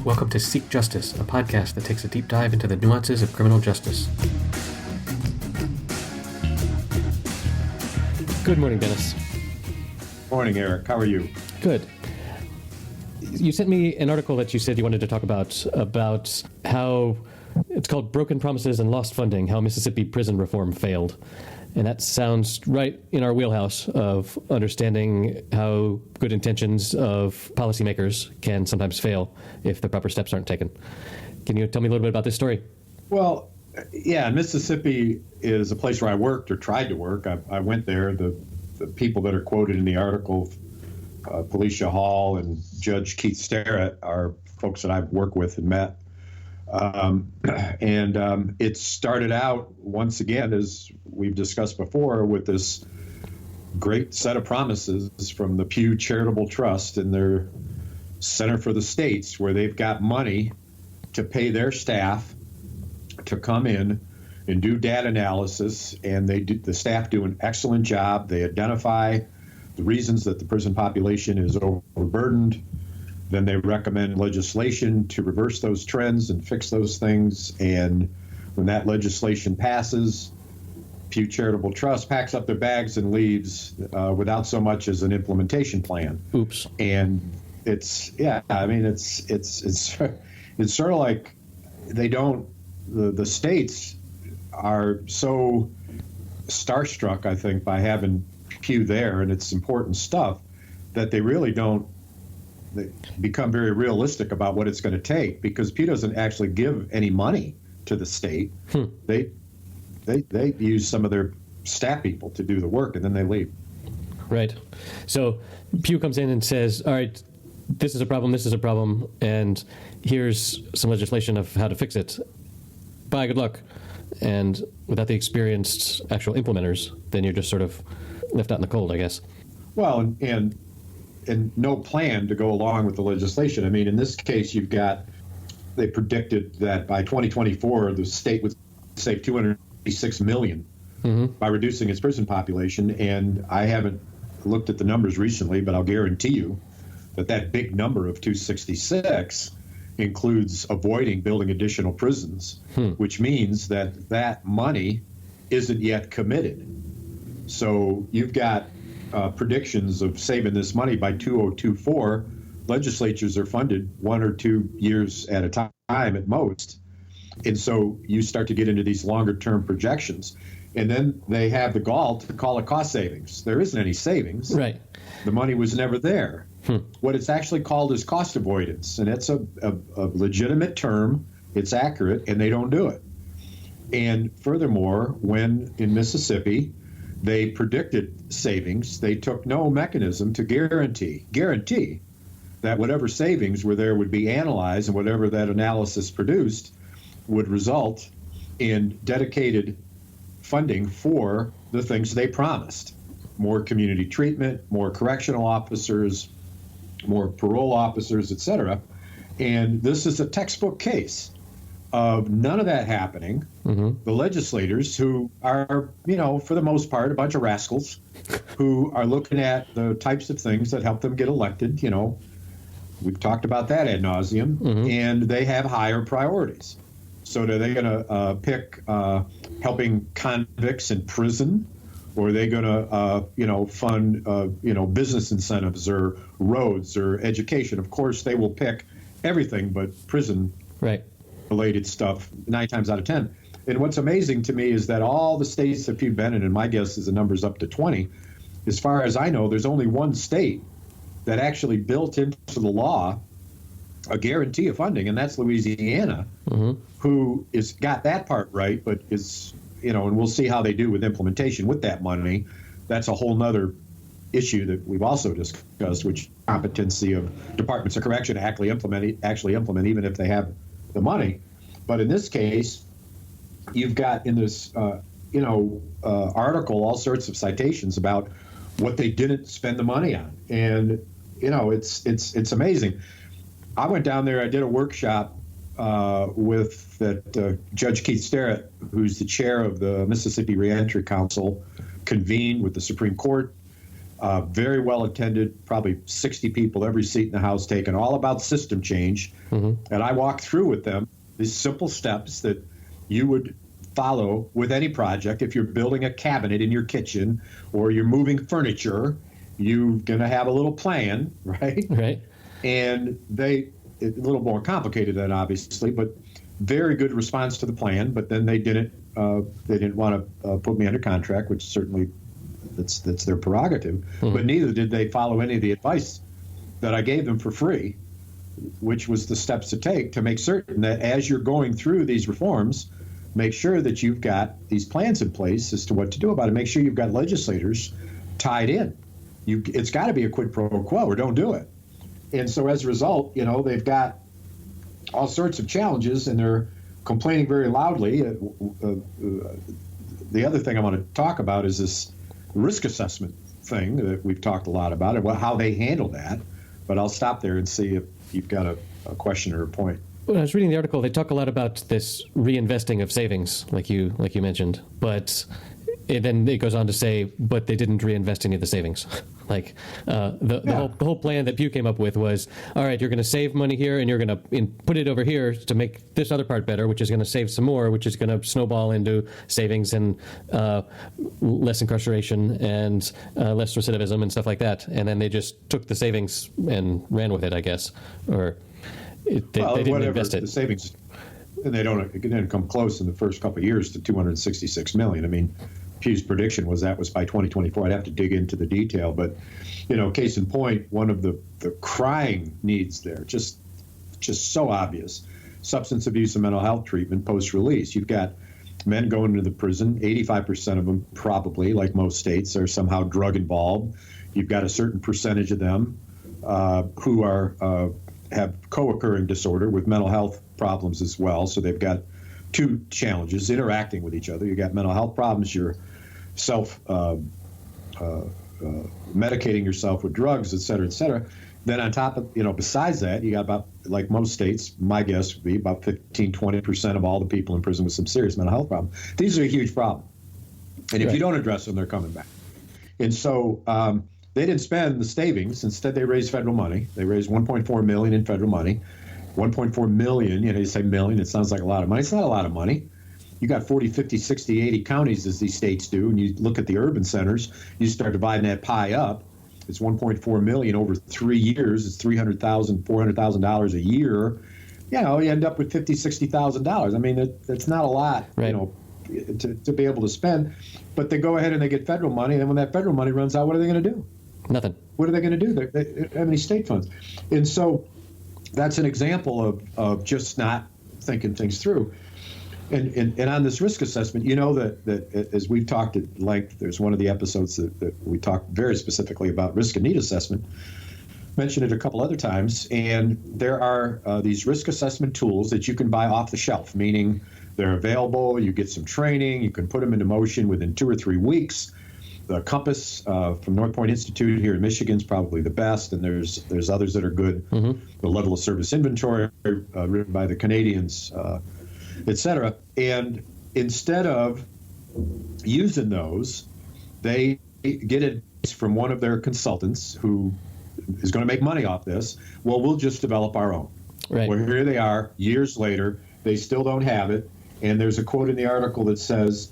Welcome to Seek Justice, a podcast that takes a deep dive into the nuances of criminal justice. Good morning, Dennis. Morning, Eric. How are you? Good. You sent me an article that you said you wanted to talk about how it's called Broken Promises and Lost Funding, how Mississippi prison reform failed. And that sounds right in our wheelhouse of understanding how good intentions of policymakers can sometimes fail if the proper steps aren't taken. Can you tell me a little bit about this story? Well, yeah, Mississippi is a place where I worked or tried to work. I went there. The people that are quoted in the article, Felicia Hall and Judge Keith Starrett, are folks that I've worked with and met. It started out, once again, as we've discussed before, with this great set of promises from the Pew Charitable Trust and their Center for the States, where they've got money to pay their staff to come in and do data analysis, and the staff do an excellent job. They identify the reasons that the prison population is overburdened. Then they recommend legislation to reverse those trends and fix those things. And when that legislation passes, Pew Charitable Trust packs up their bags and leaves without so much as an implementation plan. Oops. And it's sort of like they don't, the states are so starstruck, I think, by having Pew there and its important stuff, that they really don't become very realistic about what it's going to take, because Pew doesn't actually give any money to the state. They use some of their staff people to do the work, and then they leave. Right. So Pew comes in and says, all right, this is a problem, and here's some legislation of how to fix it. Bye, good luck. And without the experienced actual implementers, then you're just sort of left out in the cold, I guess. Well, and no plan to go along with the legislation. I mean, in this case, they predicted that by 2024, the state would save $286 million by reducing its prison population. And I haven't looked at the numbers recently, but I'll guarantee you that big number of 266 includes avoiding building additional prisons, which means that money isn't yet committed. So you've got predictions of saving this money by 2024. Legislatures are funded 1 or 2 years at a time at most. And so you start to get into these longer term projections. And then they have the gall to call it cost savings. There isn't any savings. Right. The money was never there. What it's actually called is cost avoidance. And it's a legitimate term. It's accurate, and they don't do it. And furthermore, when in Mississippi they predicted savings, they took no mechanism to guarantee that whatever savings were there would be analyzed, and whatever that analysis produced would result in dedicated funding for the things they promised. More community treatment, more correctional officers, more parole officers, et cetera. And this is a textbook case of none of that happening. The legislators, who are, for the most part, a bunch of rascals who are looking at the types of things that help them get elected. We've talked about that ad nauseum, and they have higher priorities. So are they going to pick helping convicts in prison, or are they going to, fund, business incentives or roads or education? Of course, they will pick everything but prison. Right. Related stuff 9 times out of 10. And what's amazing to me is that all the states that you've been in, and my guess is the number's up to 20, as far as I know, there's only one state that actually built into the law a guarantee of funding, and that's Louisiana, who is got that part right, but is, and we'll see how they do with implementation with that money. That's a whole nother issue that we've also discussed, which competency of departments of correction to actually implement, even if they have the money. But in this case, you've got in this article all sorts of citations about what they didn't spend the money on, and it's amazing. I went down there. I did a workshop with Judge Keith Starrett, who's the chair of the Mississippi Reentry Council, convened with the Supreme Court very well attended, probably 60 people, every seat in the House taken, all about system change. And I walked through with them these simple steps that you would follow with any project. If you're building a cabinet in your kitchen or you're moving furniture, you're going to have a little plan, right? Right. And it's a little more complicated than obviously, but very good response to the plan. But then they didn't want to put me under contract, which certainly that's their prerogative. But neither did they follow any of the advice that I gave them for free, which was the steps to take to make certain that as you're going through these reforms, make sure that you've got these plans in place as to what to do about it. Make sure you've got legislators tied in. It's got to be a quid pro quo or don't do it. And so as a result, they've got all sorts of challenges and they're complaining very loudly. The other thing I want to talk about is this risk assessment thing that we've talked a lot about and how they handle that. But I'll stop there and see if you've got a question or a point. When I was reading the article, they talk a lot about this reinvesting of savings, like you mentioned, but then it goes on to say, but they didn't reinvest any of the savings. The whole plan that Pew came up with was, all right, you're going to save money here, and you're going to put it over here to make this other part better, which is going to save some more, which is going to snowball into savings and less incarceration and less recidivism and stuff like that. And then they just took the savings and ran with it, I guess, or they didn't invest it. The savings, and it didn't come close in the first couple of years to $266 million. I mean, Pew's prediction was by 2024. I'd have to dig into the detail, but case in point, one of the crying needs there, just so obvious, substance abuse and mental health treatment post-release. You've got men going into the prison, 85% of them probably, like most states, are somehow drug involved. You've got a certain percentage of them who have co-occurring disorder with mental health problems as well. So they've got two challenges interacting with each other. You got mental health problems, you're medicating yourself with drugs, et cetera, et cetera. Then on top of, besides that, you got about, like most states, my guess would be about 15-20% of all the people in prison with some serious mental health problems. These are a huge problem. And if you don't address them, they're coming back. And so they didn't spend the savings. Instead, they raised federal money. They raised $1.4 million in federal money. $1.4 million, you say million, it sounds like a lot of money. It's not a lot of money. You got 40, 50, 60, 80 counties, as these states do, and you look at the urban centers, you start dividing that pie up. It's $1.4 million over 3 years. It's $300,000, $400,000 a year. You end up with $50,000, $60,000. I mean, it's not a lot, right, to be able to spend. But they go ahead and they get federal money, and then when that federal money runs out, what are they going to do? Nothing. What are they going to do? They don't have any state funds. And so that's an example of just not thinking things through. And on this risk assessment, that as we've talked at length, there's one of the episodes that we talked very specifically about risk and need assessment. Mentioned it a couple other times, and there are these risk assessment tools that you can buy off the shelf, meaning they're available, you get some training, you can put them into motion within 2 or 3 weeks. The Compass from North Point Institute here in Michigan is probably the best, and there's others that are good. The Level of Service Inventory, written by the Canadians, et cetera. And instead of using those, they get advice from one of their consultants who is going to make money off this. Well, we'll just develop our own. Right. Well, here they are, years later, they still don't have it. And there's a quote in the article that says,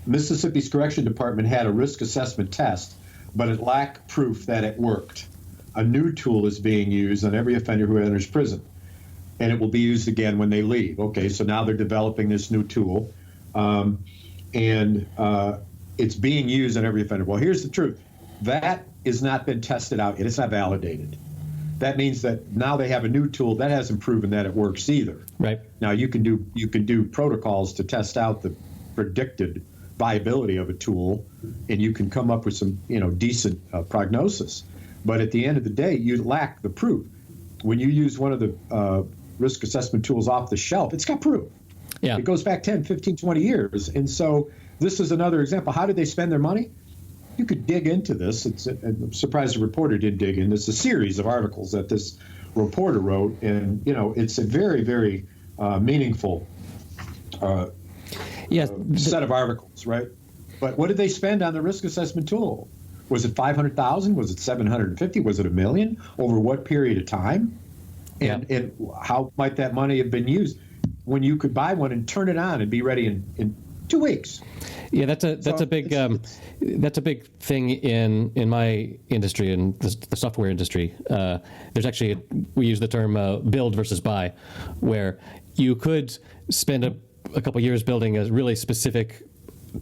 Mississippi's Correction Department had a risk assessment test, but it lacked proof that it worked. A new tool is being used on every offender who enters prison, and it will be used again when they leave. Okay, so now they're developing this new tool, and it's being used on every offender. Well, here's the truth. That has not been tested out yet. It's not validated. That means that now they have a new tool that hasn't proven that it works either. Right. Now you can do protocols to test out the predicted viability of a tool, and you can come up with some decent prognosis. But at the end of the day, you lack the proof. When you use one of the risk assessment tools off the shelf, it's got proof. Yeah. It goes back 10, 15, 20 years. And so this is another example. How did they spend their money? You could dig into this. I'm surprised the reporter did dig in. It's a series of articles that this reporter wrote, and it's a very, very meaningful set of articles, right? But what did they spend on the risk assessment tool? Was it 500,000? Was it 750? Was it $1 million? Over what period of time? And how might that money have been used when you could buy one and turn it on and be ready in 2 weeks? Yeah, that's a big thing in my industry, in the software industry. There's actually we use the term build versus buy, where you could spend a couple years building a really specific,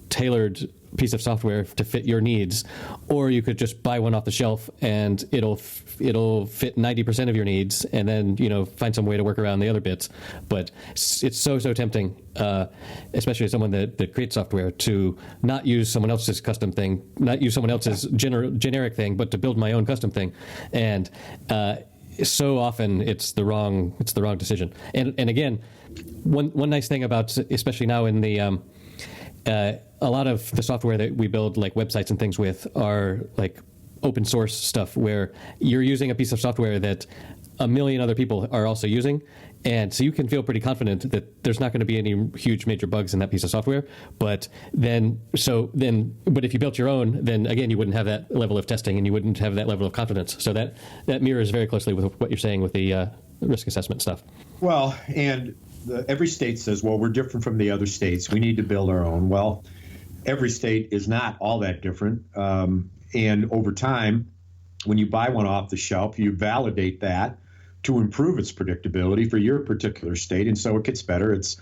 tailored piece of software to fit your needs, or you could just buy one off the shelf and it'll fit 90% of your needs, and then find some way to work around the other bits. But it's so tempting, especially as someone that creates software, to not use someone else's custom thing, not use someone else's generic thing, but to build my own custom thing. And so often it's the wrong decision. And again, one nice thing about, especially now in the a lot of the software that we build, like websites and things with, are like open source stuff, where you're using a piece of software that a million other people are also using. And so you can feel pretty confident that there's not going to be any huge major bugs in that piece of software. But if you built your own, then again, you wouldn't have that level of testing and you wouldn't have that level of confidence. So that mirrors very closely with what you're saying with the risk assessment stuff. Well, and every state says, well, we're different from the other states. We need to build our own. Well, every state is not all that different. And over time, when you buy one off the shelf, you validate that to improve its predictability for your particular state. And so it gets better. It's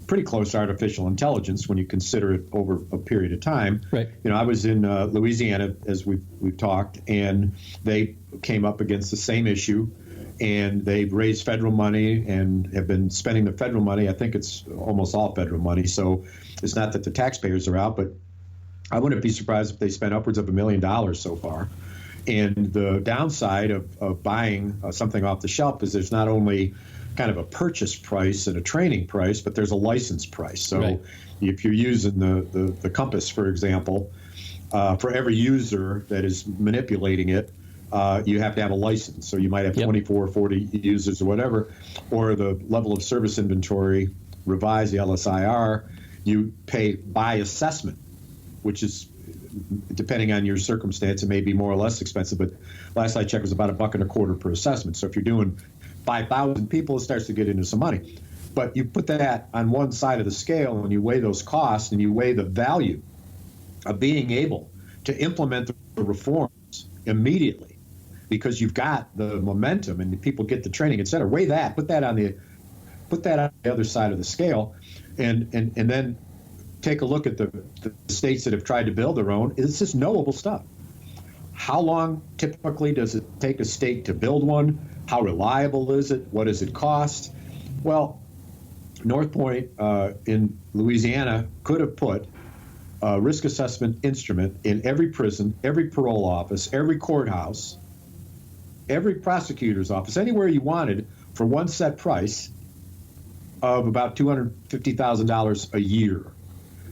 pretty close to artificial intelligence when you consider it over a period of time. Right. I was in Louisiana, as we've talked, and they came up against the same issue. And they've raised federal money and have been spending the federal money. I think it's almost all federal money. So it's not that the taxpayers are out, but I wouldn't be surprised if they spent upwards of $1 million so far. And the downside of buying something off the shelf is there's not only kind of a purchase price and a training price, but there's a license price. So right. If you're using the Compass, for example, for every user that is manipulating it, you have to have a license. So you might have 24, 40 users or whatever, or the level of service inventory, revised the LSIR, you pay by assessment, which is, depending on your circumstance, it may be more or less expensive, but last I checked, it was about $1.25 per assessment. So if you're doing 5,000 people, it starts to get into some money. But you put that on one side of the scale and you weigh those costs and you weigh the value of being able to implement the reforms immediately, because you've got the momentum and the people get the training, et cetera. Weigh that, put that on the other side of the scale, and then take a look at the states that have tried to build their own. It's just knowable stuff. How long typically does it take a state to build one? How reliable is it? What does it cost? Well, North Point in Louisiana could have put a risk assessment instrument in every prison, every parole office, every courthouse, every prosecutor's office, anywhere you wanted, for one set price of about $250,000 a year.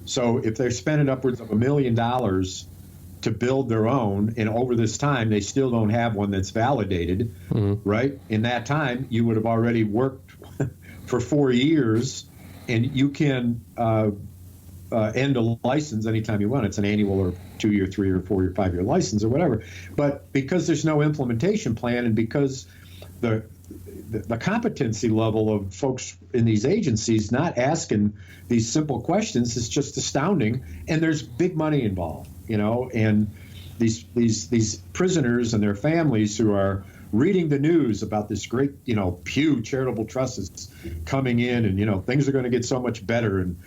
So if they're spending upwards of $1 million to build their own, and over this time they still don't have one that's validated, right? In that time, you would have already worked for 4 years, and you can end a license anytime you want. It's an annual or 2-year, 3-year, 4-year, 5-year license or whatever. But because there's no implementation plan, and because the competency level of folks in these agencies not asking these simple questions is just astounding, and there's big money involved, and these prisoners and their families who are reading the news about this great, Pew Charitable Trust is coming in, and things are going to get so much better, and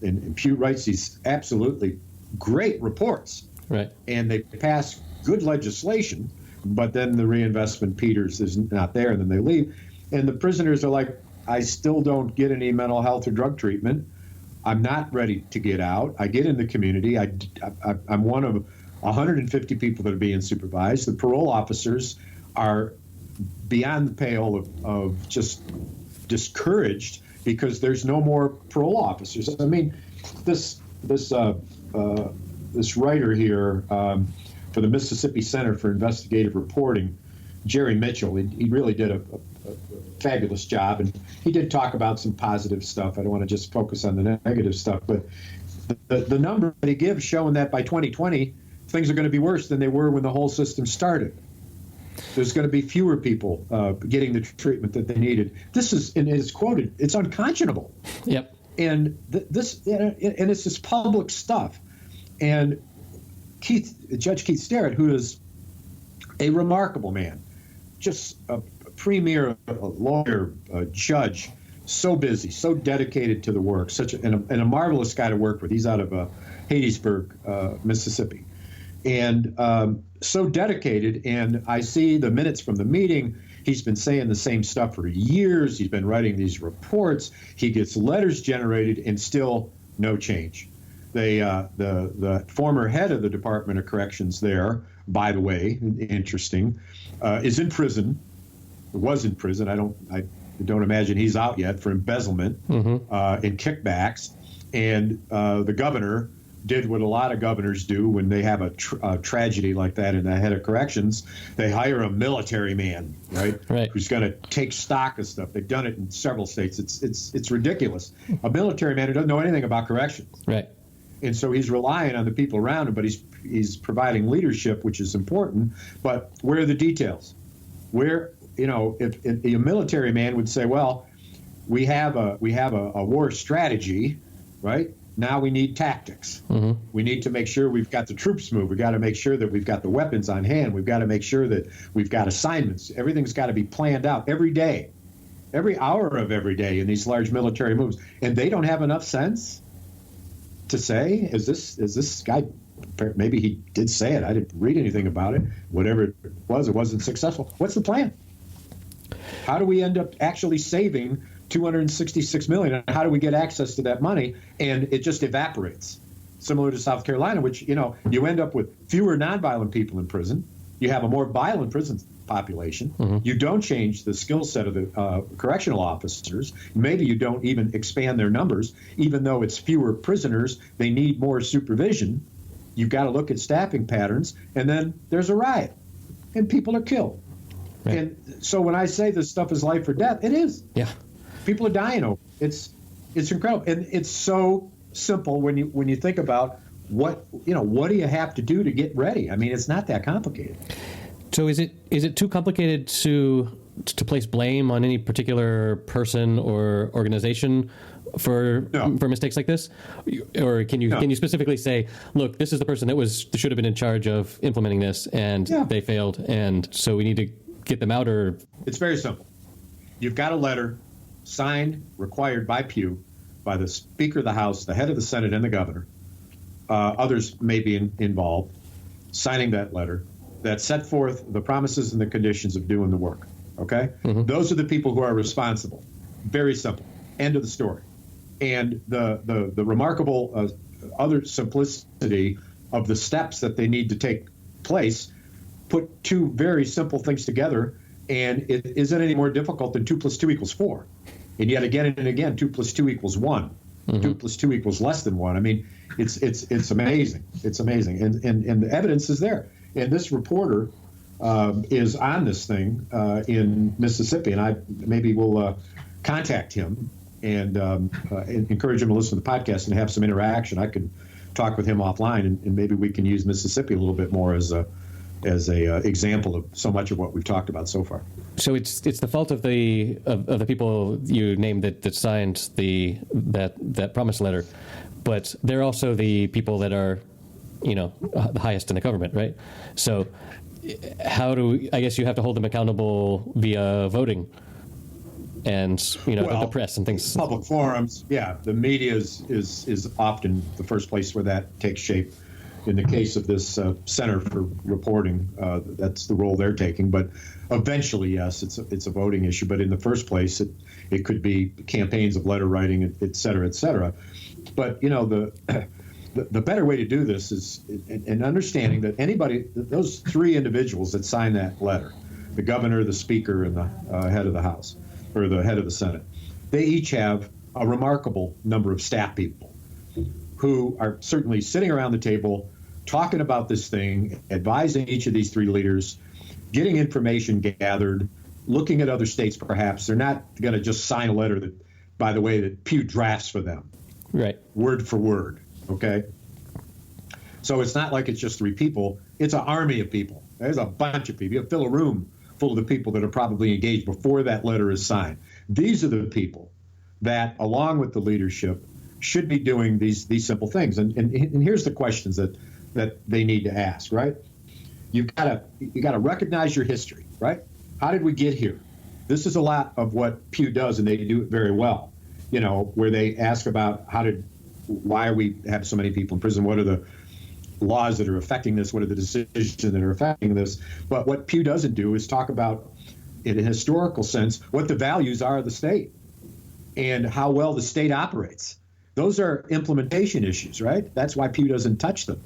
and Pew writes these absolutely great reports, right? And they pass good legislation, but then the reinvestment peters is not there, and then they leave, and the prisoners are like, I still don't get any mental health or drug treatment. I'm not ready to get out. I get in the community. I'm one of 150 people that are being supervised. The parole officers are beyond the pale of just discouraged because there's no more parole officers. I mean, this writer here for the Mississippi Center for Investigative Reporting, Jerry Mitchell, he really did a fabulous job, and he did talk about some positive stuff. I don't want to just focus on the negative stuff, but the number that he gives showing that by 2020, things are going to be worse than they were when the whole system started. There's going to be fewer people getting the treatment that they needed. This is, and it's quoted, it's unconscionable. Yep. And and it's this public stuff. And Judge Keith Sterrett, who is a remarkable man, just a premier lawyer, judge, so busy, so dedicated to the work, and a marvelous guy to work with. He's out of Hattiesburg, Mississippi. And so dedicated, and I see the minutes from the meeting. He's been saying the same stuff for years. He's been writing these reports. He gets letters generated, and still no change. The former head of the Department of Corrections there, by the way, interesting, is in prison. Was in prison. I don't imagine he's out yet for embezzlement and kickbacks. And the governor did what a lot of governors do when they have a tragedy like that in the head of corrections. They hire a military man, right? Who's going to take stock of stuff. They've done it in several states. It's ridiculous. A military man who doesn't know anything about corrections. Right. And so he's relying on the people around him, but he's providing leadership, which is important. But where are the details? Where, if a military man would say, well, we have a war strategy, right? Now we need tactics. We need to make sure we've got the troops moved. We've got to make sure that we've got the weapons on hand. We've got to make sure that we've got assignments. Everything's got to be planned out every day, every hour of every day in these large military moves. And they don't have enough sense to say, is this guy, maybe he did say it. I didn't read anything about it. Whatever it wasn't successful. What's the plan? How do we end up actually saving $266 million, and how do we get access to that money? And it just evaporates. Similar to South Carolina, which, you end up with fewer nonviolent people in prison. You have a more violent prison population. You don't change the skill set of the correctional officers. Maybe you don't even expand their numbers. Even though it's fewer prisoners, they need more supervision. You've got to look at staffing patterns, and then there's a riot, and people are killed. Right. And so when I say this stuff is life or death, it is. Yeah. People are dying over it. It's incredible, and it's so simple when you think about what do you have to do to get ready. I mean, it's not that complicated. So is it too complicated to place blame on any particular person or organization for mistakes like this, or can you specifically say, look, this is the person that should have been in charge of implementing this, and they failed, and so we need to get them out? Or it's very simple. You've got a letter signed, required by Pew, by the Speaker of the House, the head of the Senate, and the governor. Others may be involved, signing that letter that set forth the promises and the conditions of doing the work. Okay? Those are the people who are responsible. Very simple. End of the story. And the remarkable other simplicity of the steps that they need to take place put two very simple things together, and it isn't any more difficult than 2 + 2 = 4. And yet again and again, 2 + 2 = 1. 2 + 2 = less than 1. I mean, it's amazing. It's amazing, and the evidence is there. And this reporter is on this thing in Mississippi, and I maybe will contact him and encourage him to listen to the podcast and have some interaction. I could talk with him offline, and maybe we can use Mississippi a little bit more as a example of so much of what we've talked about so far. So it's the fault of the people you named that signed that promise letter, but they're also the people that are, the highest in the government, right? So I guess you have to hold them accountable via voting and the press and things. Public forums, yeah. The media is often the first place where that takes shape. In the case of this Center for Reporting, that's the role they're taking. But eventually, yes, it's a voting issue. But in the first place, it could be campaigns of letter writing, et cetera, et cetera. But the better way to do this is in understanding that those three individuals that signed that letter, the governor, the speaker, and the head of the House, or the head of the Senate, they each have a remarkable number of staff people who are certainly sitting around the table talking about this thing, advising each of these three leaders, getting information gathered, looking at other states perhaps. They're not going to just sign a letter that, by the way, that Pew drafts for them. Right. Word for word. Okay? So it's not like it's just 3 people. It's an army of people. There's a bunch of people. You fill a room full of the people that are probably engaged before that letter is signed. These are the people that, along with the leadership, should be doing these simple things. And here's the questions that they need to ask, right? You gotta recognize your history, right? How did we get here? This is a lot of what Pew does, and they do it very well. You know, where they ask about why we have so many people in prison? What are the laws that are affecting this? What are the decisions that are affecting this? But what Pew doesn't do is talk about, in a historical sense, what the values are of the state and how well the state operates. Those are implementation issues, right? That's why Pew doesn't touch them.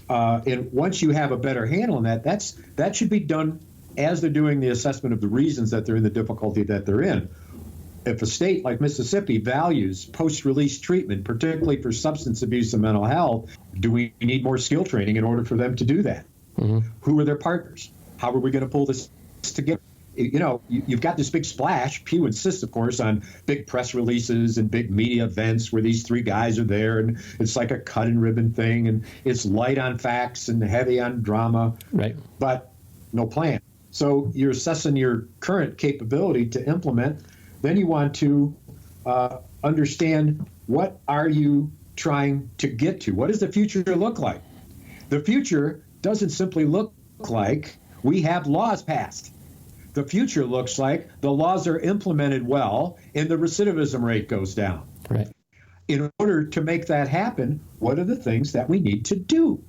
And once you have a better handle on that should be done as they're doing the assessment of the reasons that they're in the difficulty that they're in. If a state like Mississippi values post-release treatment, particularly for substance abuse and mental health, do we need more skill training in order for them to do that? Mm-hmm. Who are their partners? How are we going to pull this together? You know, you've got this big splash. Pew insists, of course, on big press releases and big media events where these 3 guys are there, and it's like a cut and ribbon thing, and it's light on facts and heavy on drama, right? But no plan. So you're assessing your current capability to implement. Then you want to understand, what are you trying to get to? What does the future look like? The future doesn't simply look like we have laws passed. The future looks like the laws are implemented well and the recidivism rate goes down. Right. In order to make that happen, what are the things that we need to do?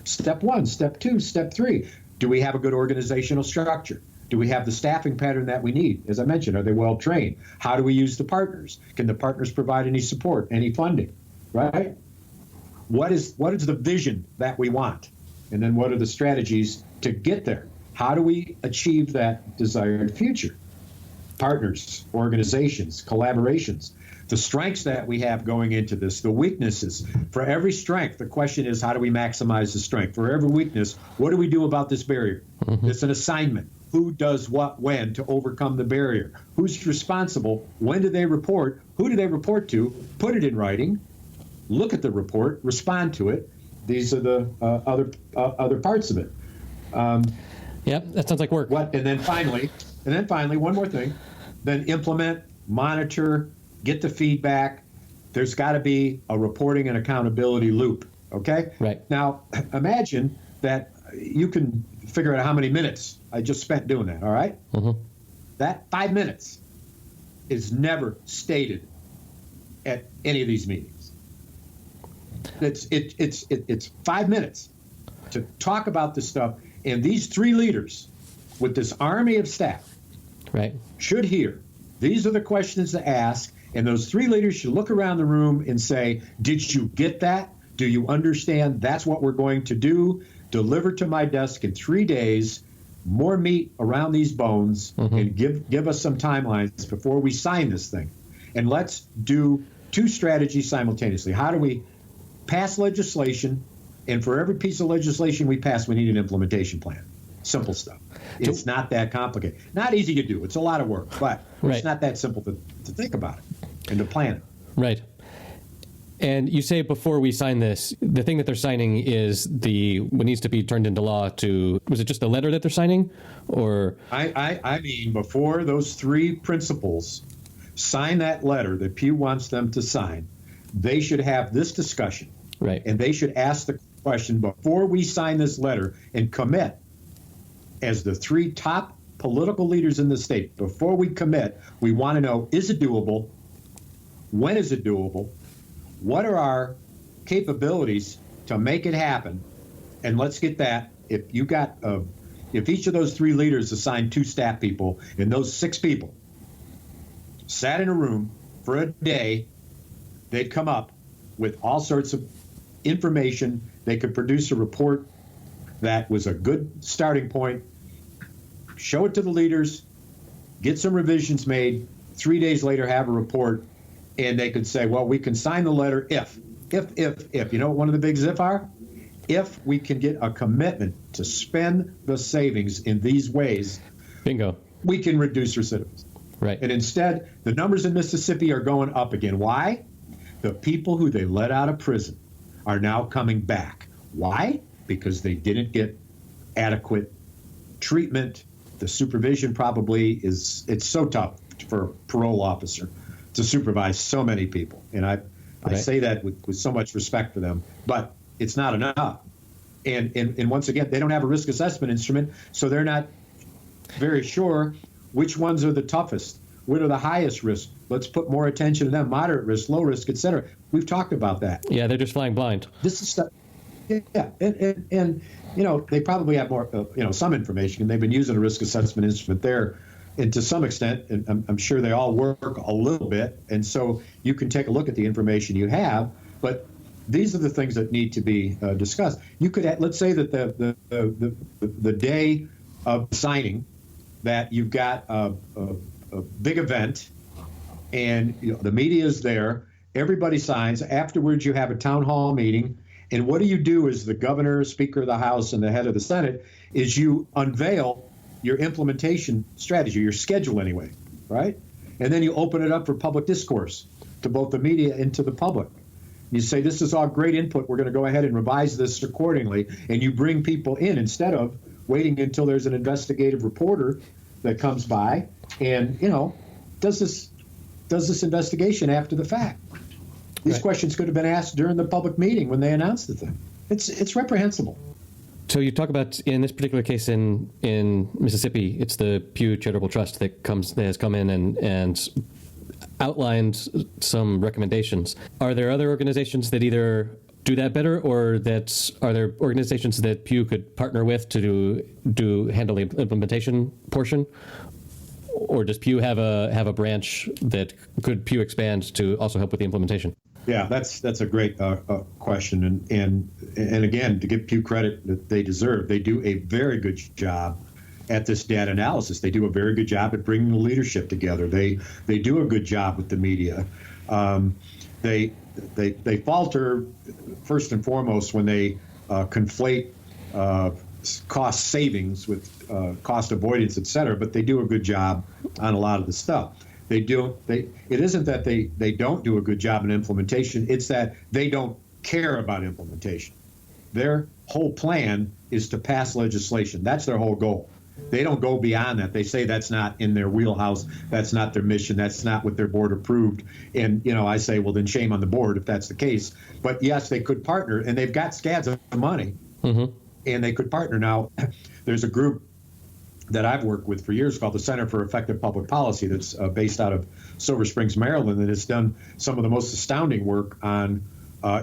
Step 1, step 2, step 3. Do we have a good organizational structure? Do we have the staffing pattern that we need? As I mentioned, are they well trained? How do we use the partners? Can the partners provide any support, any funding? Right? What is the vision that we want? And then what are the strategies to get there? How do we achieve that desired future? Partners, organizations, collaborations, the strengths that we have going into this, the weaknesses. For every strength, the question is, how do we maximize the strength? For every weakness, what do we do about this barrier? Mm-hmm. It's an assignment. Who does what when to overcome the barrier? Who's responsible? When do they report? Who do they report to? Put it in writing. Look at the report. Respond to it. These are the other parts of it. Yeah, that sounds like work. And then finally, one more thing. Then implement, monitor, get the feedback. There's got to be a reporting and accountability loop. Okay. Right. Now, imagine that you can figure out how many minutes I just spent doing that. All right. Mm-hmm. That 5 minutes is never stated at any of these meetings. It's 5 minutes to talk about this stuff. And these 3 leaders with this army of staff, right, should hear. These are the questions to ask. And those 3 leaders should look around the room and say, did you get that? Do you understand? That's what we're going to do. Deliver to my desk in 3 days, more meat around these bones, mm-hmm. and give us some timelines before we sign this thing. And let's do 2 strategies simultaneously. How do we pass legislation? And for every piece of legislation we pass, we need an implementation plan. Simple stuff. It's not that complicated. Not easy to do. It's a lot of work, but it's not that simple to think about it and to plan it. Right. And you say before we sign this, the thing that they're signing is what needs to be turned into law was it just a letter that they're signing? Or I mean, before those 3 principals sign that letter that Pew wants them to sign, they should have this discussion. Right. And they should ask the question, before we sign this letter and commit, as the 3 top political leaders in the state, before we commit, we want to know, is it doable? When is it doable? What are our capabilities to make it happen? And let's get that. If each of those 3 leaders assigned 2 staff people, and those 6 people sat in a room for a day, they'd come up with all sorts of information. They could produce a report that was a good starting point, show it to the leaders, get some revisions made, 3 days later have a report, and they could say, well, we can sign the letter if. You know what one of the big if are? If we can get a commitment to spend the savings in these ways, bingo, we can reduce recidivism. Right. And instead, the numbers in Mississippi are going up again. Why? The people who they let out of prison are now coming back. Why? Because they didn't get adequate treatment. The supervision probably it's so tough for a parole officer to supervise so many people. And I say that with so much respect for them, but it's not enough. And once again, they don't have a risk assessment instrument, so they're not very sure which ones are the toughest, what are the highest risk. Let's put more attention to them, moderate risk, low risk, et cetera. We've talked about that. Yeah, they're just flying blind. This is stuff. Yeah, and they probably have more, some information, and they've been using a risk assessment instrument there, and to some extent, and I'm sure they all work a little bit, and so you can take a look at the information you have, but these are the things that need to be discussed. You could, let's say that the day of signing, that you've got a big event, and the media is there, everybody signs. Afterwards, you have a town hall meeting. And what do you do as the governor, speaker of the House, and the head of the Senate is you unveil your implementation strategy, your schedule anyway, right? And then you open it up for public discourse to both the media and to the public. You say, this is all great input. We're going to go ahead and revise this accordingly. And you bring people in instead of waiting until there's an investigative reporter that comes by and, does this investigation after the fact. These questions could have been asked during the public meeting when they announced the thing. It's reprehensible. So you talk about, in this particular case in Mississippi, it's the Pew Charitable Trust that has come in and outlined some recommendations. Are there other organizations that either do that better, or are there organizations that Pew could partner with to handle the implementation portion? Or does Pew have a branch that could Pew expand to also help with the implementation? Yeah, that's a great question, and again, to give Pew credit that they deserve, they do a very good job at this data analysis. They do a very good job at bringing the leadership together. They do a good job with the media. They falter first and foremost when they conflate cost savings with cost avoidance, et cetera, but they do a good job on a lot of the stuff. It isn't that they don't do a good job in implementation, it's that they don't care about implementation. Their whole plan is to pass legislation. That's their whole goal. They don't go beyond that. They say that's not in their wheelhouse, that's not their mission, that's not what their board approved. And, I say, well, then shame on the board if that's the case. But yes, they could partner, and they've got scads of money. Mm-hmm. And they could partner. Now, there's a group that I've worked with for years called the Center for Effective Public Policy that's based out of Silver Springs, Maryland, and has done some of the most astounding work on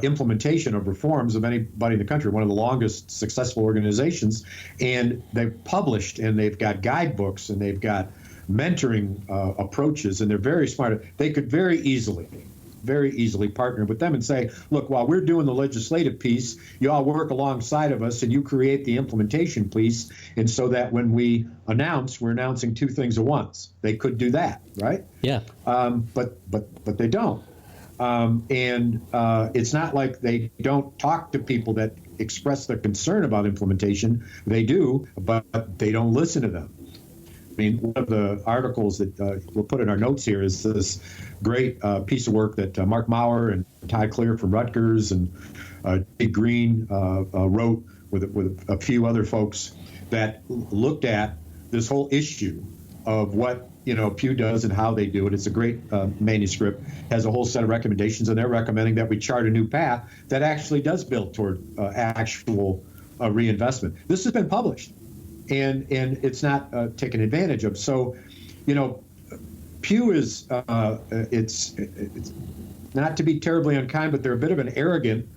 implementation of reforms of anybody in the country, one of the longest successful organizations. And they've published, and they've got guidebooks, and they've got mentoring approaches, and they're very smart. They could very easily partner with them and say, look, while we're doing the legislative piece, you all work alongside of us and you create the implementation piece. And so that when we announce, we're announcing two things at once. They could do that, right? Yeah. But they don't. And it's not like they don't talk to people that express their concern about implementation. They do, but they don't listen to them. I mean, one of the articles that we'll put in our notes here is this great piece of work that Mark Maurer and Todd Clear from Rutgers and Dick Green wrote with a few other folks that looked at this whole issue of what Pew does and how they do it. It's a great manuscript, has a whole set of recommendations, and they're recommending that we chart a new path that actually does build toward actual reinvestment. This has been published. And it's not taken advantage of. So, Pew is it's not to be terribly unkind, but they're a bit of an arrogant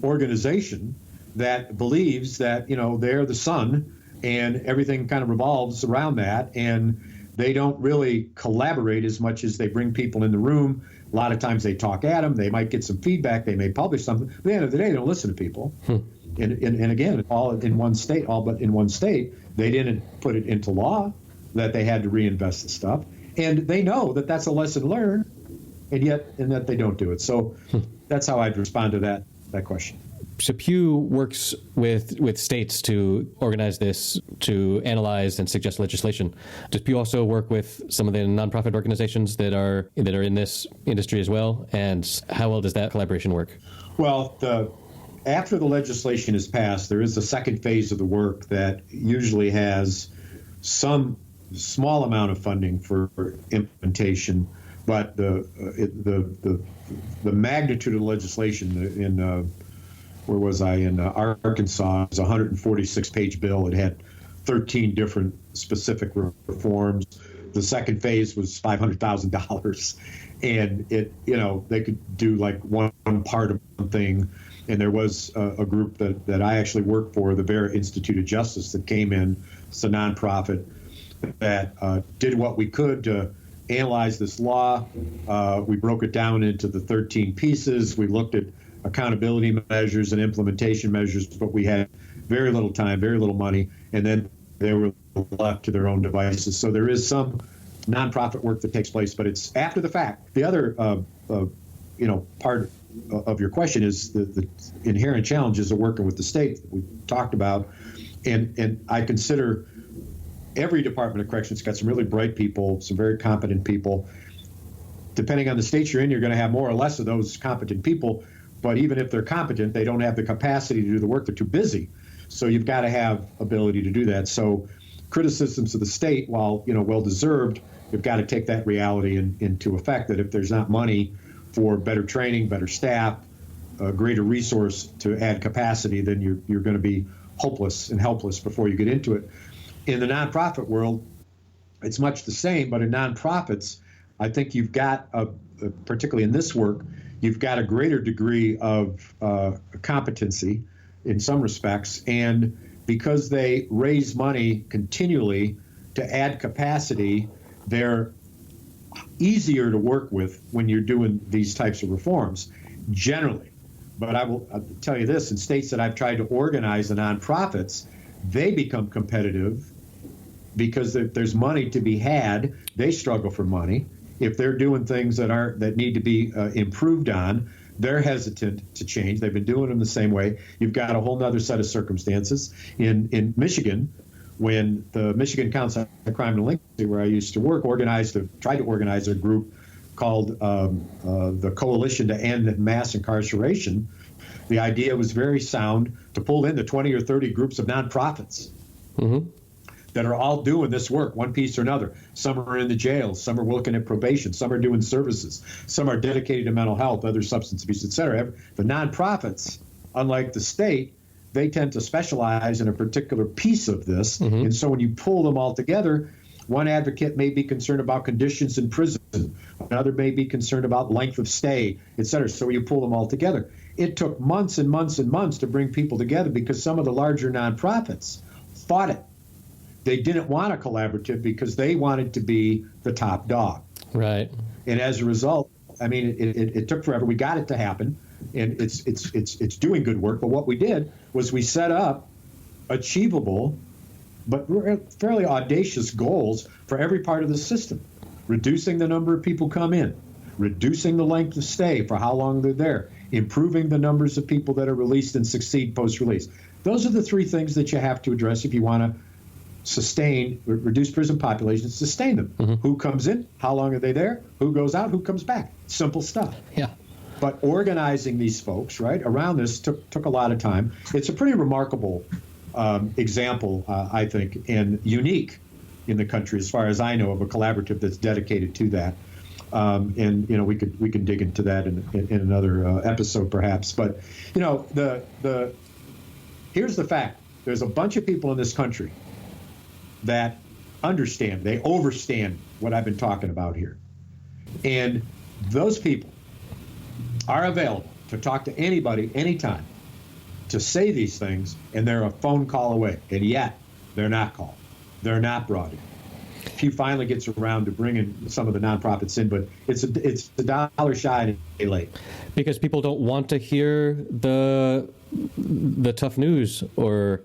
organization that believes that they're the sun and everything kind of revolves around that, and they don't really collaborate as much as they bring people in the room. A lot of times they talk at them. They might get some feedback. They may publish something. But at the end of the day, they don't listen to people. And again, all but in one state, they didn't put it into law that they had to reinvest the stuff. And they know that that's a lesson learned, and that they don't do it. So that's how I'd respond to that question. So Pew works with states to organize this, to analyze and suggest legislation. Does Pew also work with some of the nonprofit organizations that are in this industry as well? And how well does that collaboration work? Well, after the legislation is passed, there is a second phase of the work that usually has some small amount of funding for implementation, but the magnitude of the legislation in where was I in Arkansas? It was a 146-page bill. It had 13 different specific reforms. The second phase was $500,000, and they could do like one part of one thing. And there was a group that I actually worked for, the Vera Institute of Justice, that came in. It's a nonprofit that did what we could to analyze this law. We broke it down into the 13 pieces. We looked at accountability measures and implementation measures, but we had very little time, very little money, and then they were left to their own devices. So there is some nonprofit work that takes place, but it's after the fact. The other part of your question is the inherent challenges of working with the state that we talked about, and I consider every Department of Corrections got some really bright people, some very competent people. Depending on the state you're in, you're going to have more or less of those competent people, but even if they're competent, they don't have the capacity to do the work. They're too busy. So you've got to have ability to do that. So criticisms of the state, while well-deserved, you've got to take that reality into effect, that if there's not money for better training, better staff, a greater resource to add capacity, then you're going to be hopeless and helpless before you get into it. In the nonprofit world, it's much the same, but in nonprofits, I think you've got, particularly in this work, you've got a greater degree of competency in some respects, and because they raise money continually to add capacity, they're easier to work with when you're doing these types of reforms, generally. But I'll tell you this, in states that I've tried to organize the nonprofits, they become competitive because there's money to be had. They struggle for money. If they're doing things that need to be improved on, they're hesitant to change. They've been doing them the same way. You've got a whole other set of circumstances. In Michigan, when the Michigan Council on Crime and Delinquency, where I used to work, tried to organize a group called the Coalition to End Mass Incarceration, the idea was very sound to pull in the 20 or 30 groups of nonprofits that are all doing this work, one piece or another. Some are in the jails, some are looking at probation, some are doing services, some are dedicated to mental health, other substance abuse, et cetera. The nonprofits, unlike the state, they tend to specialize in a particular piece of this. And so when you pull them all together, one advocate may be concerned about conditions in prison, another may be concerned about length of stay, et cetera. So you pull them all together. It took months and months and months to bring people together because some of the larger nonprofits fought it. They didn't want a collaborative because they wanted to be the top dog. Right. And as a result, I mean, it took forever. We got it to happen, and it's doing good work. But what we did was we set up achievable but fairly audacious goals for every part of the system, reducing the number of people come in, reducing the length of stay for how long they're there, improving the numbers of people that are released and succeed post-release. Those are the three things that you have to address if you want to reduce prison populations, sustain them. Who comes in? How long are they there? Who goes out? Who comes back? Simple stuff. Yeah. But organizing these folks, right, around this took a lot of time. It's a pretty remarkable example, I think, and unique in the country, as far as I know, of a collaborative that's dedicated to that. And we can dig into that in another episode, perhaps. But here's the fact: there's a bunch of people in this country that understand, they overstand what I've been talking about here, and those people are available to talk to anybody, anytime, to say these things, and they're a phone call away, and yet they're not called. They're not brought in. Pew finally gets around to bringing some of the nonprofits in, but it's a dollar shy and a day late. Because people don't want to hear the tough news, or...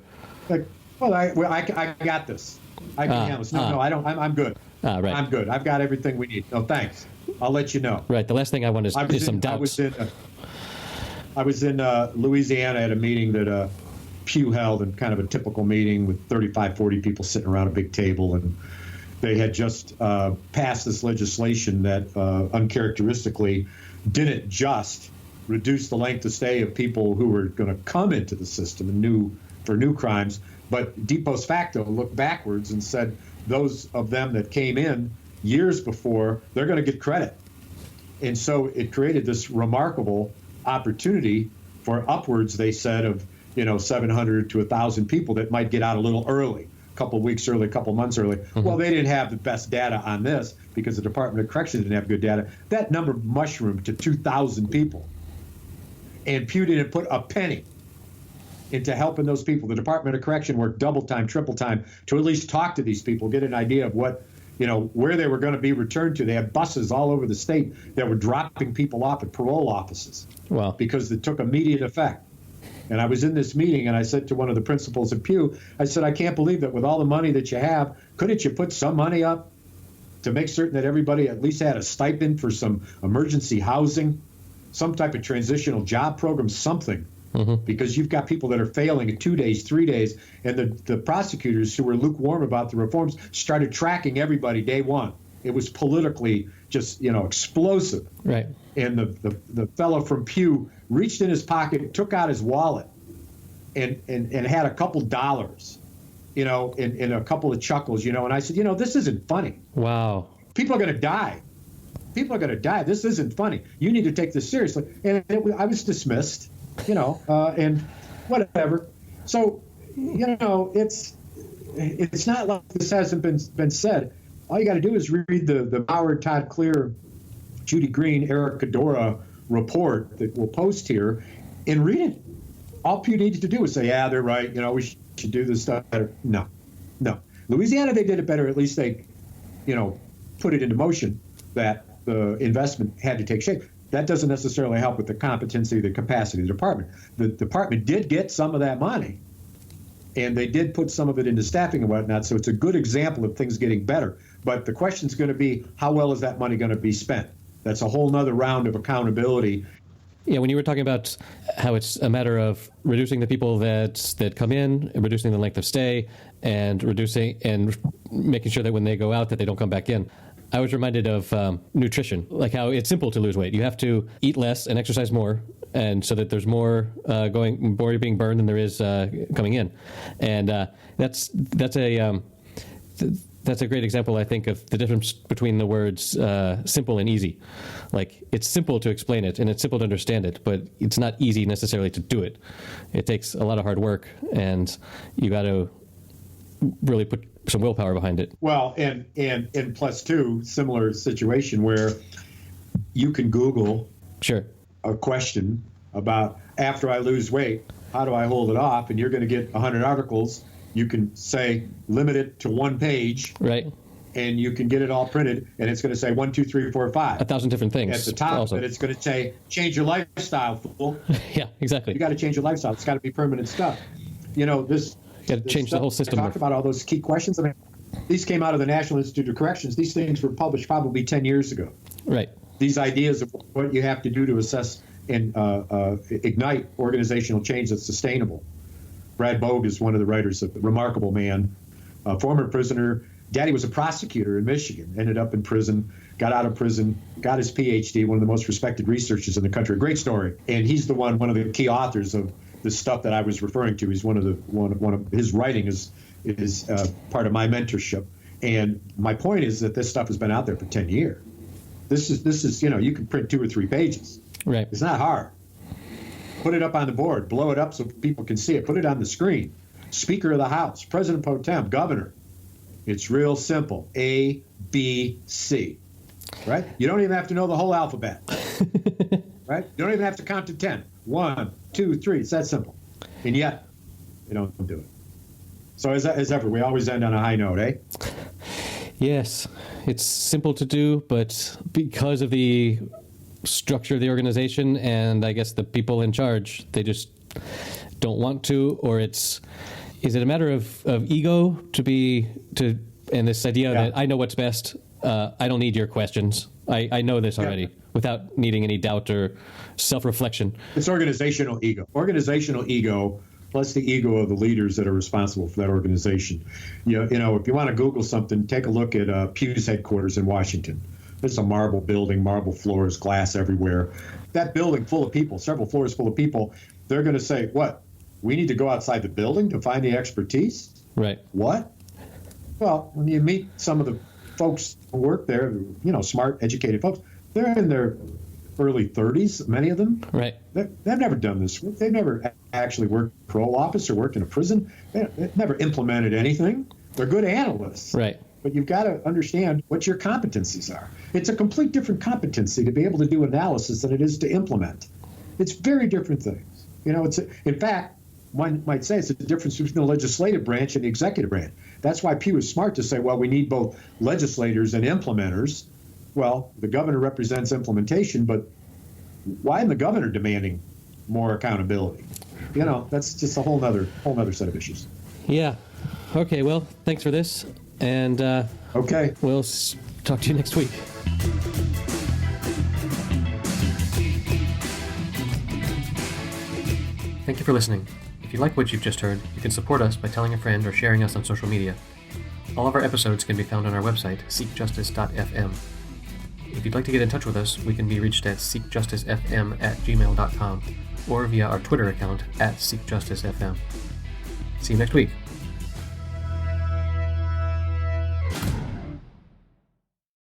I got this. I can handle this. No, I don't. I'm good. Right. I'm good. I've got everything we need. No, thanks. I'll let you know. Right. The last thing I want is some doubts. I was in Louisiana at a meeting that Pew held, in kind of a typical meeting with 35, 40 people sitting around a big table, and they had just passed this legislation that uncharacteristically didn't just reduce the length of stay of people who were going to come into the system and for new crimes, but de post facto looked backwards and said those of them that came in years before, they're going to get credit. And so it created this remarkable opportunity for upwards, they said, of 700 to 1,000 people that might get out a little early, a couple of weeks early, a couple of months early. Mm-hmm. Well, they didn't have the best data on this because the Department of Corrections didn't have good data. That number mushroomed to 2,000 people. And Pew didn't put a penny into helping those people. The Department of Correction worked double time, triple time to at least talk to these people, get an idea of what, where they were going to be returned to. They had buses all over the state that were dropping people off at parole offices. Wow. Because it took immediate effect. And I was in this meeting, and I said to one of the principals at Pew, I said, I can't believe that with all the money that you have, couldn't you put some money up to make certain that everybody at least had a stipend for some emergency housing, some type of transitional job program, something? Mm-hmm. Because you've got people that are failing in 2 days, 3 days, and the prosecutors who were lukewarm about the reforms started tracking everybody day one. It was politically just, explosive. Right. And the fellow from Pew reached in his pocket, took out his wallet, and had a couple dollars, and a couple of chuckles, and I said, this isn't funny. Wow. People are going to die. People are going to die. This isn't funny. You need to take this seriously. And I was dismissed. And whatever. So, it's not like this hasn't been said. All you got to do is read the Howard, Todd Clear, Judy Green, Eric Cadora report that we'll post here and read it. All Pew needs to do is say, yeah, they're right. We should do this stuff better. No. Louisiana, they did it better. At least they, put it into motion that the investment had to take shape. That doesn't necessarily help with the competency, the capacity of the department. The department did get some of that money, and they did put some of it into staffing and whatnot, so it's a good example of things getting better. But the question's going to be, how well is that money going to be spent? That's a whole nother round of accountability. Yeah, when you were talking about how it's a matter of reducing the people that come in, reducing the length of stay, and making sure that when they go out that they don't come back in, I was reminded of nutrition, like how it's simple to lose weight. You have to eat less and exercise more, and so that there's more being burned than there is coming in, and that's a great example, I think, of the difference between the words simple and easy. Like, it's simple to explain it and it's simple to understand it, but it's not easy necessarily to do it. It takes a lot of hard work, and you got to really put some willpower behind it. Well, and plus two, similar situation where you can Google sure a question about, after I lose weight, how do I hold it off? And you're going to get 100 articles. You can say, limit it to one page. Right. And you can get it all printed, and it's going to say 1, 2, 3, 4, 5. 1,000 different things. At the top also. of it, it's going to say, change your lifestyle, fool. Yeah, exactly. You got to change your lifestyle. It's got to be permanent stuff. This. You got to change the whole system. Talk about all those key questions. I mean, these came out of the National Institute of Corrections. These things were published probably 10 years ago. Right. These ideas of what you have to do to assess and ignite organizational change that's sustainable. Brad Bogue is one of the writers, a remarkable man, a former prisoner. Daddy was a prosecutor in Michigan, ended up in prison, got out of prison, got his PhD, one of the most respected researchers in the country. Great story. And he's one of the key authors of the stuff that I was referring to. He's one of his writing is part of my mentorship. And my point is that this stuff has been out there for 10 years. This is you can print 2 or 3 pages. Right. It's not hard. Put it up on the board, blow it up so people can see it, put it on the screen. Speaker of the House, President Pro Tem, Governor. It's real simple. A, B, C. Right? You don't even have to know the whole alphabet. Right? You don't even have to count to 10. 1, 2, 3. It's that simple. And yet, they don't do it. So as ever, we always end on a high note, eh? Yes. It's simple to do, but because of the structure of the organization and I guess the people in charge, they just don't want to, or is it a matter of ego and this idea that I know what's best, I don't need your questions. I know this already without needing any doubt or self-reflection. It's organizational ego. Organizational ego plus the ego of the leaders that are responsible for that organization. If you want to Google something, take a look at Pew's headquarters in Washington. It's a marble building, marble floors, glass everywhere. That building full of people, several floors full of people, they're going to say, what? We need to go outside the building to find the expertise? Right. What? Well, when you meet some of the folks who work there, smart, educated folks, they're in their early 30s, many of them. Right. They've never done this. They've never actually worked in a parole office or worked in a prison. They've never implemented anything. They're good analysts. Right. But you've got to understand what your competencies are. It's a complete different competency to be able to do analysis than it is to implement. It's very different things. In fact, one might say it's a difference between the legislative branch and the executive branch. That's why Pew is smart to say, well, we need both legislators and implementers. Well, the governor represents implementation, but why isn't the governor demanding more accountability? That's just a whole nother set of issues. Yeah. Okay, well, thanks for this. And okay, we'll talk to you next week. Thank you for listening. If you like what you've just heard, you can support us by telling a friend or sharing us on social media. All of our episodes can be found on our website, seekjustice.fm. If you'd like to get in touch with us, we can be reached at seekjusticefm@gmail.com or via our Twitter account @seekjusticefm. See you next week.